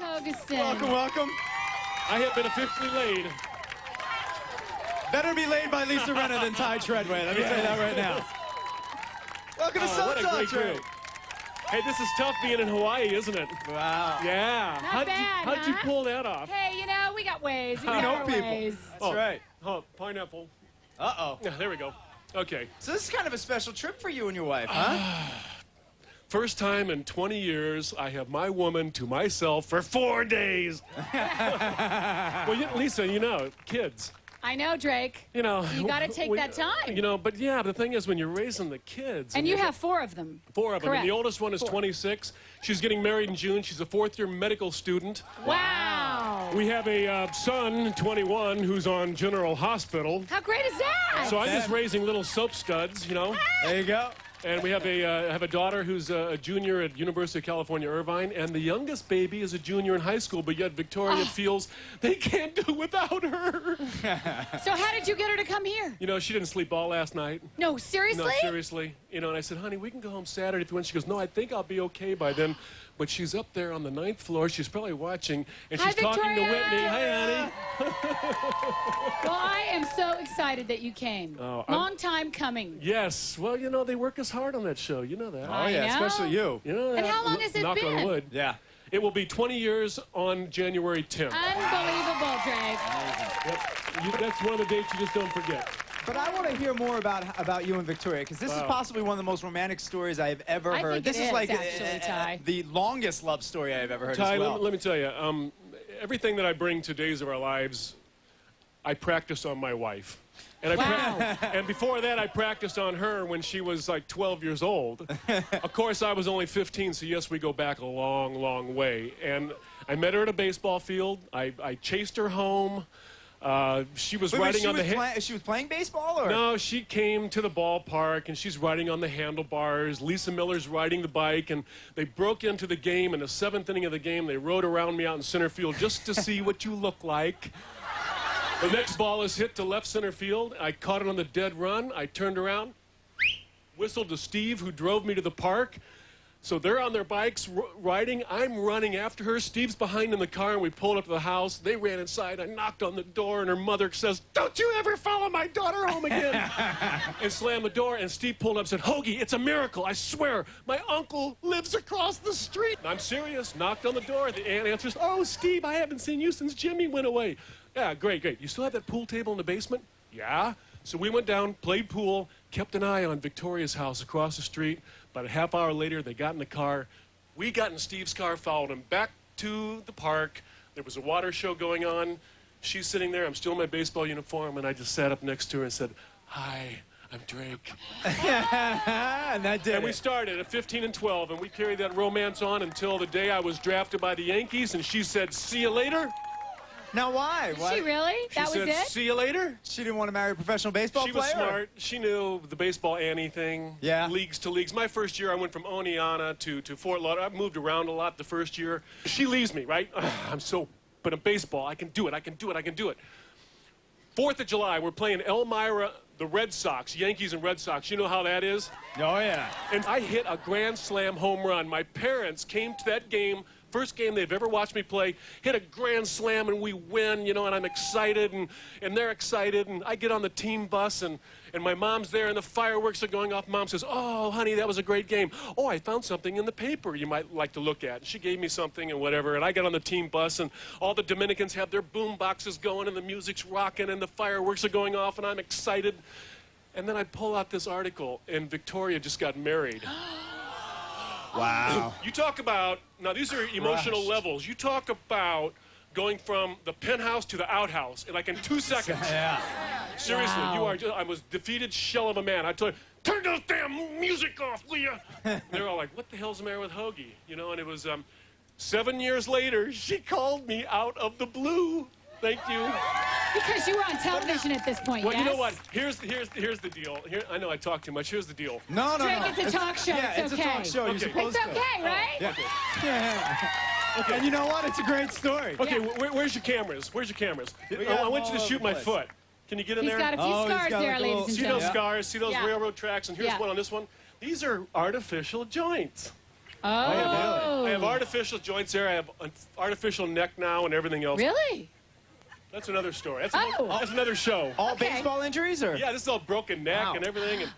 Hogestyn. Welcome, welcome. I have been officially laid. Better be laid by Lisa Rinna than Ty Treadway. Let me tell you that right now. Welcome to Soul What a Talk, great Trey. group. Hey, this is tough being in Hawaii, isn't it? Wow. Yeah. Not bad, how'd you huh? pull that off? Hey, you know, we got ways. We got know our people. ways. That's right. Oh, pineapple. Uh-oh. Yeah, there we go. Okay. So this is kind of a special trip for you and your wife, huh? First time in 20 years, I have my woman to myself for 4 days. Well, Lisa, you know, kids. I know, Drake. You know, You got to take that time. You know, but yeah, the thing is when you're raising the kids. And you have 4 of them. 4 of them. Correct. And the oldest one is 4. 26. She's getting married in June. She's a 4th-year medical student. Wow. We have a son, 21, who's on General Hospital. How great is that? So I'm just raising little soap studs, you know. There you go. And we have a daughter who's a junior at University of California, Irvine, and the youngest baby is a junior in high school, but yet Victoria feels they can't do without her. So how did you get her to come here? You know, she didn't sleep all last night. No, seriously? No, seriously. You know, and I said, honey, we can go home Saturday if you want. She goes, no, I think I'll be okay by then. But she's up there on the 9th floor. She's probably watching, and Hi, she's talking to Victoria. Whitney. Hi, honey. Well, I am so excited that you came. Oh, Long time coming. Yes. Well, you know, they work us hard on that show. You know that. I know. Especially you. You know that. And how long has it Knock been? on wood. Yeah. It will be 20 years on January 10th. Unbelievable, Drake. Yep. That's one of the dates you just don't forget. But I want to hear more about you and Victoria, because this is possibly one of the most romantic stories I have ever heard. think This it is is, like actually, Ty. the longest love story I've ever heard Ty, as well. let me tell you, everything that I bring to Days of Our Lives, I practiced on my wife. And, and before that, I practiced on her when she was like 12 years old. Of course, I was only 15, so yes, we go back a long, long way. And I met her at a baseball field. I chased her home. She was riding on the... She was playing baseball, or? No, she came to the ballpark, and she's riding on the handlebars. Lisa Miller's riding the bike, and they broke into the game. In the 7th inning of the game, they rode around me out in center field just to see what you look like. The next ball is hit to left center field. I caught it on the dead run. I turned around, whistled to Steve, who drove me to the park. So they're on their bikes riding. I'm running after her. Steve's behind in the car, and we pulled up to the house. They ran inside. I knocked on the door, and her mother says, "Don't you ever follow my daughter home again." And slammed the door, and Steve pulled up and said, "Hoagie, it's a miracle. I swear. My uncle lives across the street." I'm serious. Knocked on the door. The aunt answers, "Oh, Steve, I haven't seen you since Jimmy went away." "Yeah, great. You still have that pool table in the basement?" "Yeah." So we went down, played pool, kept an eye on Victoria's house across the street. About a half hour later, they got in the car. We got in Steve's car, followed him back to the park. There was a water show going on. She's sitting there. I'm still in my baseball uniform, and I just sat up next to her and said, "Hi, I'm Drake." And that did And we started at 15 and 12, and we carried that romance on until the day I was drafted by the Yankees, and she said, "See you later." Now, why? She really? That was She said, it? "See you later." She didn't want to marry a professional baseball She player? was smart. She knew the baseball Annie thing. Yeah. Leagues to leagues. My first year, I went from Oneonta to Fort Lauderdale. I moved around a lot the first year. She leaves me, right? But in baseball, I can do it. 4th of July, we're playing Elmira, the Red Sox, Yankees and Red Sox. You know how that is? Oh, yeah. And I hit a grand slam home run. My parents came to that game, first game they've ever watched me play, hit a grand slam, and we win, you know, and I'm excited, and they're excited, and I get on the team bus, and my mom's there, and the fireworks are going off. Mom says, "Oh, honey, that was a great game. Oh, I found something in the paper you might like to look at." And she gave me something and whatever, and I got on the team bus, and all the Dominicans have their boom boxes going, and the music's rocking, and the fireworks are going off, and I'm excited. And then I pull out this article, and Victoria just got married. Wow. You talk about, now these are emotional levels. You talk about going from the penthouse to the outhouse in like in 2 seconds. Yeah. Seriously, Wow. you are just, I was defeated shell of a man. I told her, "Turn those damn music off, will ya?" They're all like, "What the hell's the matter with Hoagie?" You know, and it was 7 years later, she called me out of the blue. Thank you. Because you were on television at this point, Well, yes? you know what? Here's the deal. Here, I know I talk too much. Here's the deal. No. Drake, it's a talk show. Yeah, it's it's okay. a talk show. You're Okay. supposed It's to. okay, right? Yeah. Yeah. Okay. And you know what? It's a great story. Okay, Yeah. Where's your cameras? Where's your cameras? got I want them you to all shoot over my the place. foot. Can you get in He's there? got a few Oh, he's scars got there, like a ladies little- and See those gentlemen. scars? See those Yeah. railroad tracks? And here's Yeah. one on this one. These are artificial joints. Oh. I have artificial joints there. I have an artificial neck now and everything else. Really? That's another story. That's, Oh. that's another show. All Okay. baseball injuries, or? Yeah, this is all broken neck Wow. and everything, and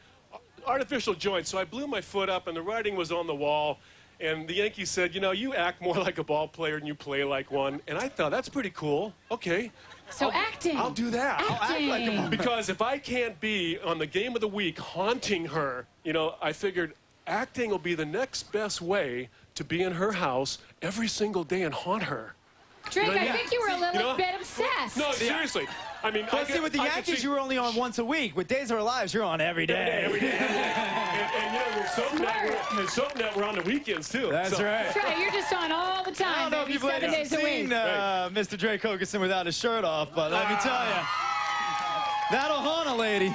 artificial joints. So I blew my foot up, and the writing was on the wall. And the Yankees said, you know, you act more like a ball player than you play like one. And I thought, that's pretty cool. Okay. So acting. I'll do that. I'll act like a Acting. Because if I can't be on the game of the week haunting her, you know, I figured acting will be the next best way to be in her house every single day and haunt her. Drake, You know what I I mean? think you were a little You know? bit obsessed. No, seriously. I mean, But see, with the Yankees, you were only on once a week. With Days of Our Lives, you're on every day. Every day. And you know, your soap net were on the weekends, too. That's So- right. That's right. You're just on all the I time, don't know if baby, you've 7 days a week. seen Mr. Drake Hogestyn without his shirt off, but let me tell you, that'll haunt a lady.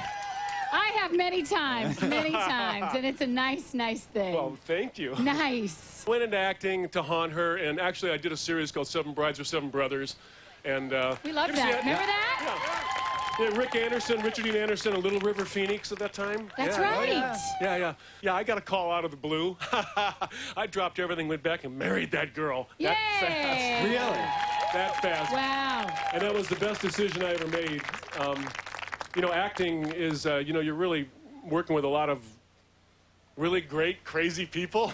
I have many times, and it's a nice, nice thing. Well, thank you. Nice. Went into acting to haunt her, and actually I did a series called Seven Brides or Seven Brothers. And We love you ever see that. Remember that? Yeah, Rick Anderson, Richard Dean Anderson, and Little River Phoenix at that time. That's Yeah. right. Yeah, I got a call out of the blue. I dropped everything, went back and married that girl. Yay! That fast. Really? That fast. Wow. And that was the best decision I ever made. You know, acting is, you know, you're really working with a lot of really great, crazy people.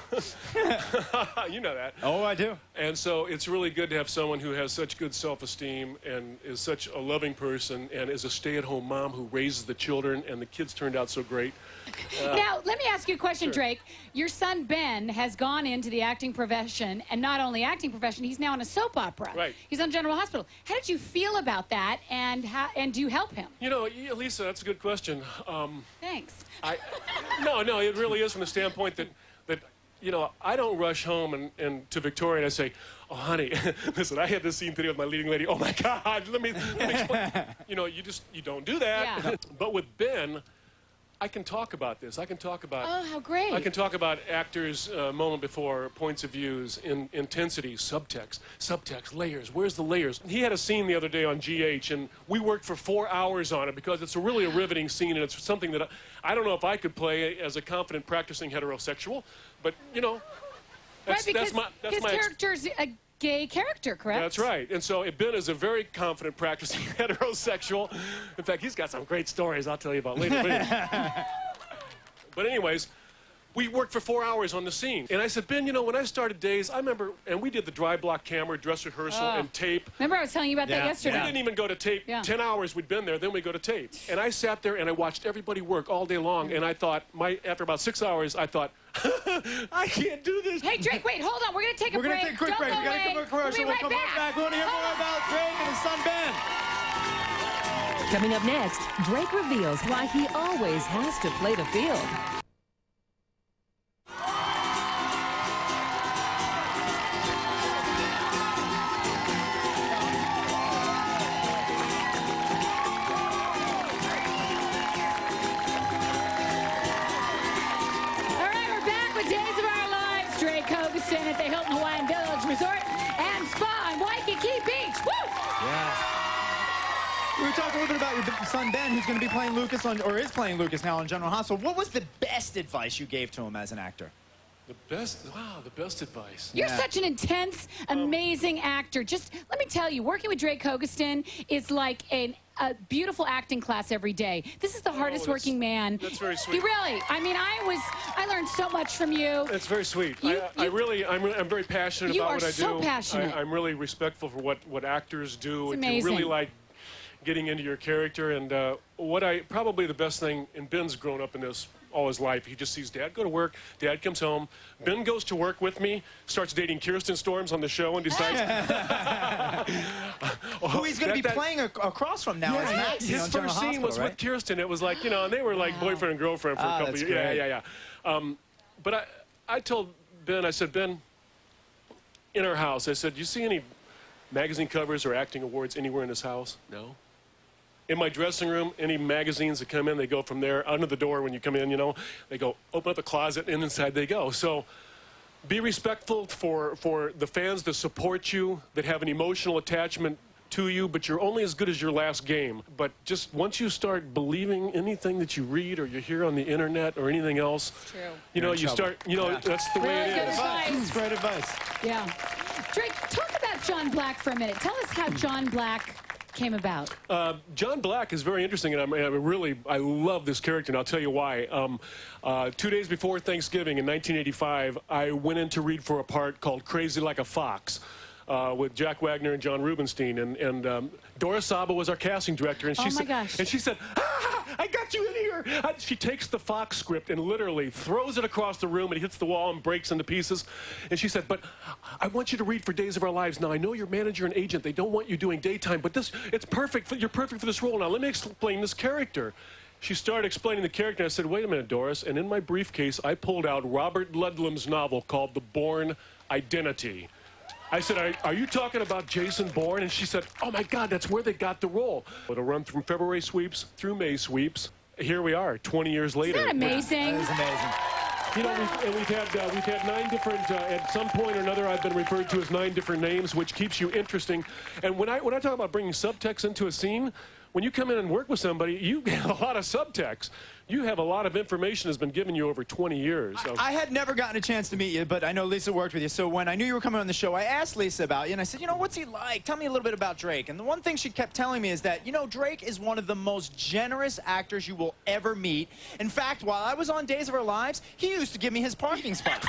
You know that. Oh, I do. And so it's really good to have someone who has such good self-esteem and is such a loving person and is a stay-at-home mom who raises the children, and the kids turned out so great. Now, let me ask you a question, Sure. Drake. Your son, Ben, has gone into the acting profession, and not only acting profession, he's now in a soap opera. Right. He's on General Hospital. How did you feel about that, and do you help him? You know, Lisa, that's a good question. Thanks. No, it really is from the standpoint that you know, I don't rush home and to Victoria and I say, oh, honey, listen, I had this scene today with my leading lady. Oh, my God, let me explain. You know, you don't do that. Yeah. But with Ben, I can talk about this. I can talk about... Oh, how great. I can talk about actors' moment before, points of views, intensity, subtext, layers. Where's the layers? He had a scene the other day on GH, and we worked for 4 hours on it because it's really a riveting scene, and it's something that I don't know if I could play as a confident, practicing heterosexual, but, you know, Right, because that's his my character's a gay character, correct? That's right. And so Ben is a very confident, practicing heterosexual. In fact, he's got some great stories I'll tell you about later. But anyways, we worked for 4 hours on the scene. And I said, Ben, you know, when I started Days, I remember, and we did the dry block camera, dress rehearsal, and tape. Remember I was telling you about that yesterday? We didn't even go to tape. Yeah. 10 hours we'd been there, then we go to tape. And I sat there and I watched everybody work all day long. And I thought, after about 6 hours, I thought, I can't do this. Hey, Drake, wait, hold on. We're going to take a break. We're going to take a quick Don't break. go We got to away. come to a commercial. We'll be right come right back. We want to hear more about Drake and his son, Ben. Coming up next, Drake reveals why he always has to play the field. All right, we're back with Days of Our Lives. Drake Hogestyn at the Hilton Hawaiian Village Resort and Spa in Waikiki Beach. Woo! We were talking a little bit about your son, Ben, who's going to be playing Lucas or is playing Lucas now on General Hospital. What was the best advice you gave to him as an actor? The best advice. You're such an intense, amazing actor. Just let me tell you, working with Drake Hogestyn is like a beautiful acting class every day. This is the hardest working man. That's very sweet. You really, I mean, I learned so much from you. That's very sweet. I'm very passionate You about are what I do. so passionate. I'm really respectful for what actors do. It's If amazing. you really like getting into your character, and probably the best thing, and Ben's grown up in this all his life. He just sees Dad go to work, Dad comes home, Ben goes to work with me, starts dating Kirsten Storms on the show, and decides Who he's going to be playing across from now is Maxie his on General first scene Hospital, was right? with Kirsten. It was like, you know, and they were like boyfriend and girlfriend for a couple that's of years. great. Yeah. But I told Ben, I said, Ben, in our house, I said, you see any magazine covers or acting awards anywhere in this house? No. In my dressing room, any magazines that come in, they go from there under the door when you come in, you know. They go, open up the closet, and inside they go. So be respectful for the fans that support you, that have an emotional attachment to you, but you're only as good as your last game. But just once you start believing anything that you read or you hear on the internet or anything else, you know, you start, you know, that's the way it is. That's great advice. Yeah. Drake, talk about John Black for a minute. Tell us how John Black came about. John Black is very interesting, and I love this character, and I'll tell you why. 2 days before Thanksgiving in 1985, I went in to read for a part called Crazy Like a Fox. With Jack Wagner and John Rubenstein, and Dora Saba was our casting director, and she said, "Ah, I got you in here." She takes the Fox script and literally throws it across the room, and it hits the wall and breaks into pieces. And she said, "But I want you to read for Days of Our Lives. Now I know you're manager and agent; they don't want you doing daytime, but it's perfect. You're perfect for this role. Now let me explain this character." She started explaining the character, and I said, "Wait a minute, Doris." And in my briefcase, I pulled out Robert Ludlum's novel called The Bourne Identity. I said, are you talking about Jason Bourne? And she said, oh, my God, that's where they got the role. It'll run from February sweeps through May sweeps. Here we are, 20 years later. Isn't that amazing? That is amazing. You know, we've had 9 different, at some point or another, I've been referred to as 9 different names, which keeps you interesting. And when I talk about bringing subtext into a scene, when you come in and work with somebody, you get a lot of subtext. You have a lot of information that's been given you over 20 years. So. I had never gotten a chance to meet you, but I know Lisa worked with you. So when I knew you were coming on the show, I asked Lisa about you, and I said, you know, what's he like? Tell me a little bit about Drake. And the one thing she kept telling me is that, you know, Drake is one of the most generous actors you will ever meet. In fact, while I was on Days of Our Lives, he used to give me his parking spot.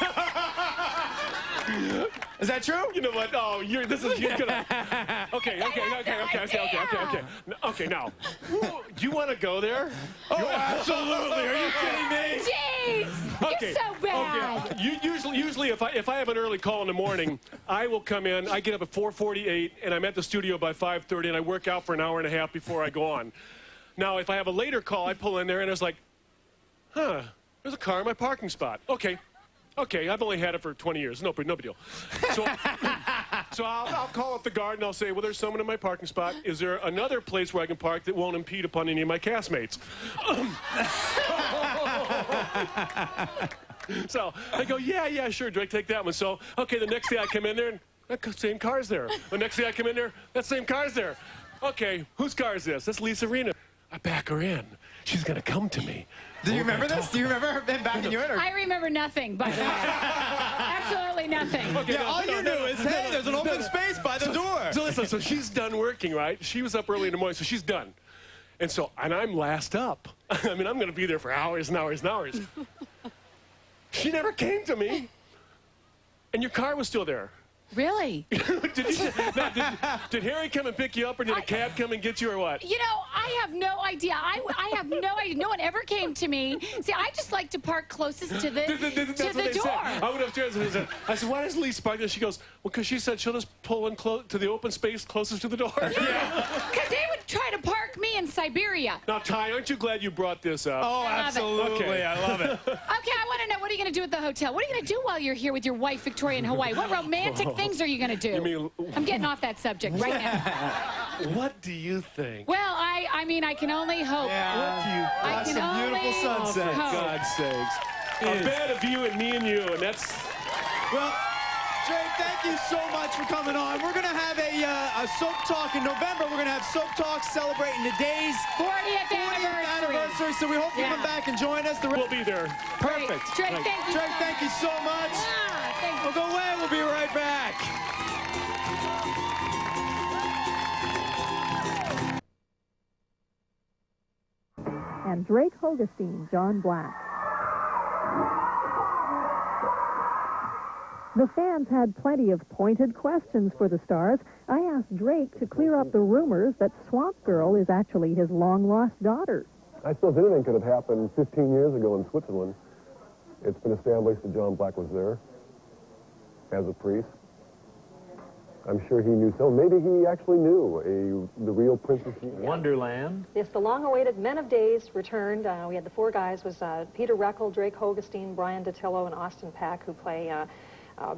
Is that true? You know what? Oh, you're gonna. Okay. Okay, now, do you want to go there? Oh, absolutely. Are you kidding me? Jeez, Okay. you're so bad. Okay. Usually, if I have an early call in the morning, I will come in. I get up at 4:48, and I'm at the studio by 5:30, and I work out for an hour and a half before I go on. Now, if I have a later call, I pull in there, and it's like, huh, there's a car in my parking spot. Okay, I've only had it for 20 years. No big deal. So I'll call up the guard and I'll say, well, there's someone in my parking spot. Is there another place where I can park that won't impede upon any of my castmates? So I go, yeah, sure, Drake, take that one. So, okay, the next day I come in there and that same car's there. The next day I come in there, that same car's there. Okay, whose car is this? That's Lisa Rena. I back her in. She's going to come to me. Do you remember this? Do you remember her backing you in? Or? I remember nothing, by the way. Absolutely nothing. Okay, all you knew is, hey, there's an open space by the door. So listen, so she's done working, right? She was up early in the morning, so she's done. And I'm last up. I mean, I'm going to be there for hours and hours and hours. She never came to me. And your car was still there. Really? Did Harry come and pick you up, or did a cab come and get you, or what? You know, I have no idea. I have no idea. No one ever came to me. See, I just like to park closest to the door. Said. I went upstairs and I said, why does Lisa park there? She goes, well, because she said she'll just pull in to the open space closest to the door. Yeah. Because they would try to park me in Siberia. Now, Ty, aren't you glad you brought this up? Oh, absolutely. Okay. I love it. Okay, I want to know, what are you going to do at the hotel? What are you going to do while you're here with your wife, Victoria, in Hawaii? What romantic things are you going to do? You mean, I'm getting off that subject right now. What do you think? Well, I mean, I can only hope. Yeah. What do you I can some only beautiful sunset. hope. For God's sakes. A bed of you and me and you, and that's... Well, Drake, thank you so much for coming on. We're going to have a soap talk in November. We're going to have soap talks celebrating today's 40th anniversary. So we hope you come back and join us. We'll be there. Perfect. Drake, thank you. Drake, thank you so much. Thank you. Well, go away. We'll be right back. And Drake Hogestyn, John Black. The fans had plenty of pointed questions for the stars. I asked Drake to clear up the rumors that Swamp Girl is actually his long-lost daughter. I suppose anything could have happened 15 years ago in Switzerland. It's been established that John Black was there as a priest. I'm sure he knew so. Maybe he actually knew the real Princess Wonderland. Yes, the long-awaited Men of Days returned. We had the 4 guys, was Peter Reckel, Drake Hogestyn, Brian Datillo, and Austin Peck, who play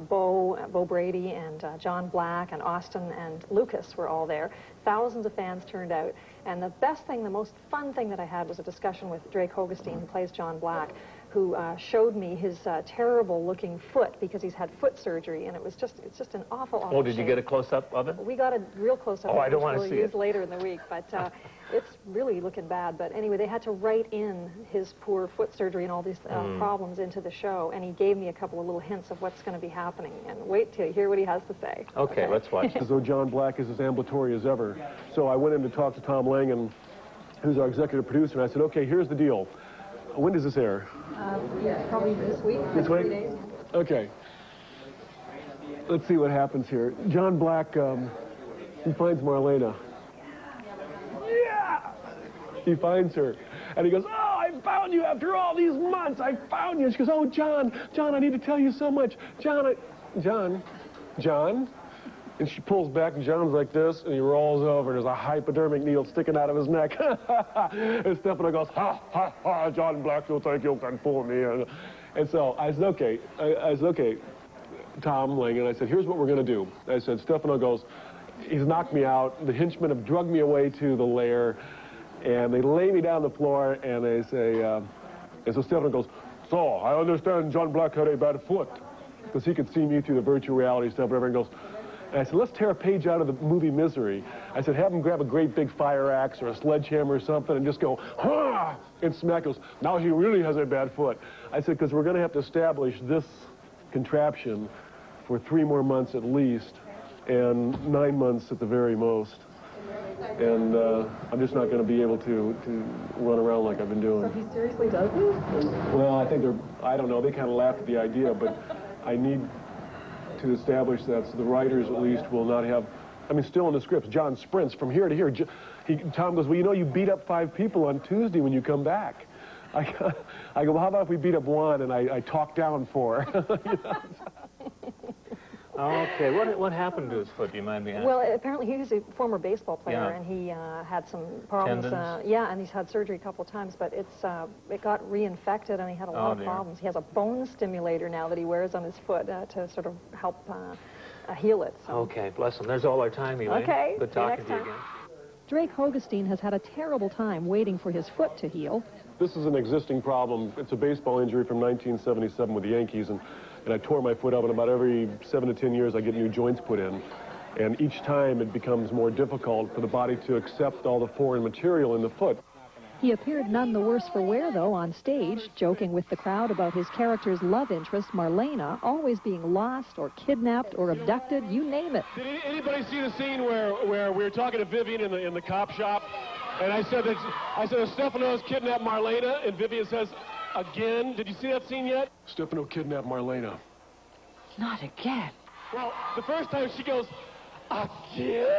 Bo Brady, and John Black, and Austin and Lucas were all there. Thousands of fans turned out. And the best thing, the most fun thing that I had was a discussion with Drake Hogestyn, who plays John Black, who showed me his terrible-looking foot because he's had foot surgery, and it's just an awful did you get a close-up of it? We got a real close-up. Oh, I don't which want to we'll see use it. later in the week, but it's really looking bad. But anyway, they had to write in his poor foot surgery and all these problems into the show, and he gave me a couple of little hints of what's going to be happening. And wait till you hear what he has to say. Okay, let's watch. As though John Black is as ambulatory as ever. So I went in to talk to Tom Langan, who's our executive producer, and I said, okay, here's the deal. When does this air? Yeah, probably this week. This week? 3 days. Okay. Let's see what happens here. John Black, he finds Marlena. Yeah! He finds her. And he goes, oh, I found you after all these months. I found you. She goes, oh, John, I need to tell you so much. John. And she pulls back, and John's like this, and he rolls over, and there's a hypodermic needle sticking out of his neck. And Stefano goes, ha, ha, ha, John Black, you'll think you can fool me. And so I said, okay, Tom Langan, I said, here's what we're going to do. I said, Stefano goes, he's knocked me out. The henchmen have drugged me away to the lair, and they lay me down on the floor, and they say, and so Stefano goes, so I understand John Black had a bad foot, because he could see me through the virtual reality stuff, whatever, and goes, and I said, let's tear a page out of the movie Misery. I said, have him grab a great big fire axe or a sledgehammer or something and just go, ha! And smack goes, now he really has a bad foot. I said, because we're going to have to establish this contraption for 3 more months at least and 9 months at the very most. And I'm just not going to be able to run around like I've been doing. So he seriously does this? Well, I don't know, they kind of laughed at the idea, but I need to establish that so the writers at least will not have, I mean, still in the scripts, John sprints from here to here. Tom goes, well, you know, you beat up 5 people on Tuesday when you come back. I go, well, how about if we beat up 1 and I talk down 4? Okay, what happened to his foot? Do you mind me asking? Well, apparently he was a former baseball player, Yeah. and he had some problems. Tendons? Yeah, and he's had surgery a couple of times, but it got reinfected, and he had a lot of problems. He has a bone stimulator now that he wears on his foot to sort of help heal it. So. Okay, bless him. There's all our time, Elaine. Okay, Good see you talking next to you time. again. Drake Hogestyn has had a terrible time waiting for his foot to heal. This is an existing problem. It's a baseball injury from 1977 with the Yankees, and I tore my foot up, and about every 7 to 10 years I get new joints put in. And each time it becomes more difficult for the body to accept all the foreign material in the foot. He appeared none the worse for wear, though, on stage, joking with the crowd about his character's love interest, Marlena, always being lost or kidnapped or abducted, you name it. Did anybody see the scene where we were talking to Vivian in the cop shop, and I said that Stefano's kidnapped Marlena, and Vivian says, again? Did you see that scene yet? Stefano kidnapped Marlena. Not again. Well, the first time she goes, again?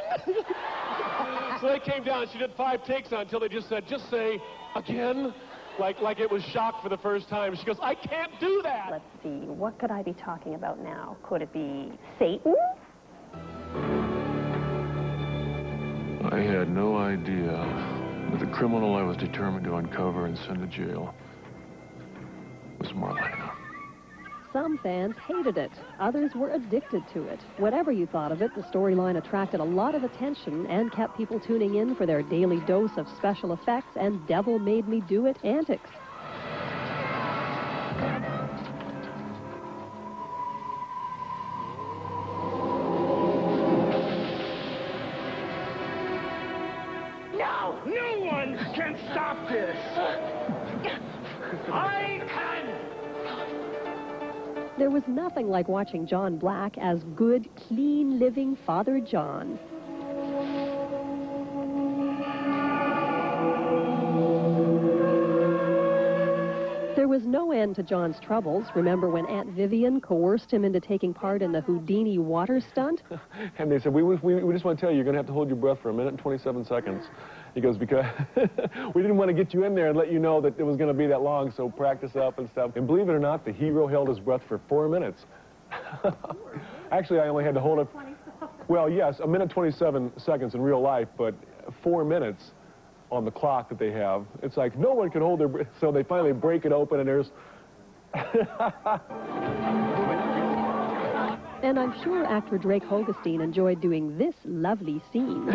So they came down, she did 5 takes on it until they just said, just say, again? Like it was shocked for the first time. She goes, I can't do that. Let's see, what could I be talking about now? Could it be Satan? I had no idea that the criminal I was determined to uncover and send to jail was Marlena. Some fans hated it. Others were addicted to it. Whatever you thought of it, the storyline attracted a lot of attention and kept people tuning in for their daily dose of special effects and devil-made-me-do-it antics. No! No one can stop this! I can! There was nothing like watching John Black as good, clean-living Father John. There was no end to John's troubles. Remember when Aunt Vivian coerced him into taking part in the Houdini water stunt? And they said, we just want to tell you, you're going to have to hold your breath for 1 minute and 27 seconds. He goes, because we didn't want to get you in there and let you know that it was going to be that long, so practice up and stuff. And believe it or not, the hero held his breath for 4 minutes. Actually, I only had to hold it. Well, yes, 1 minute 27 seconds in real life, but 4 minutes on the clock that they have. It's like no one can hold their breath. So they finally break it open, and there's... And I'm sure actor Drake Hogestyn enjoyed doing this lovely scene.